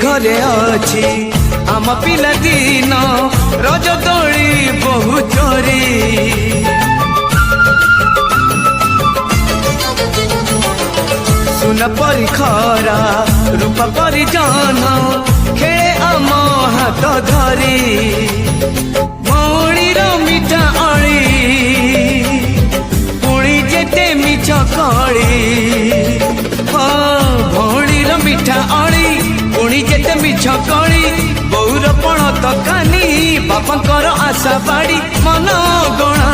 घरे अच्छी आम पिला दिन रज दोली बहु चोरी सुन परी खरा रूप परी जान खेले आम हाथ धरी भौणीर मिठा अली पुणी जेते मिछ कली भौणीर मिठा अली पुणी जेते मिछ कली बौर पण तकानी बापांकर आशा बाड़ी मन गणा।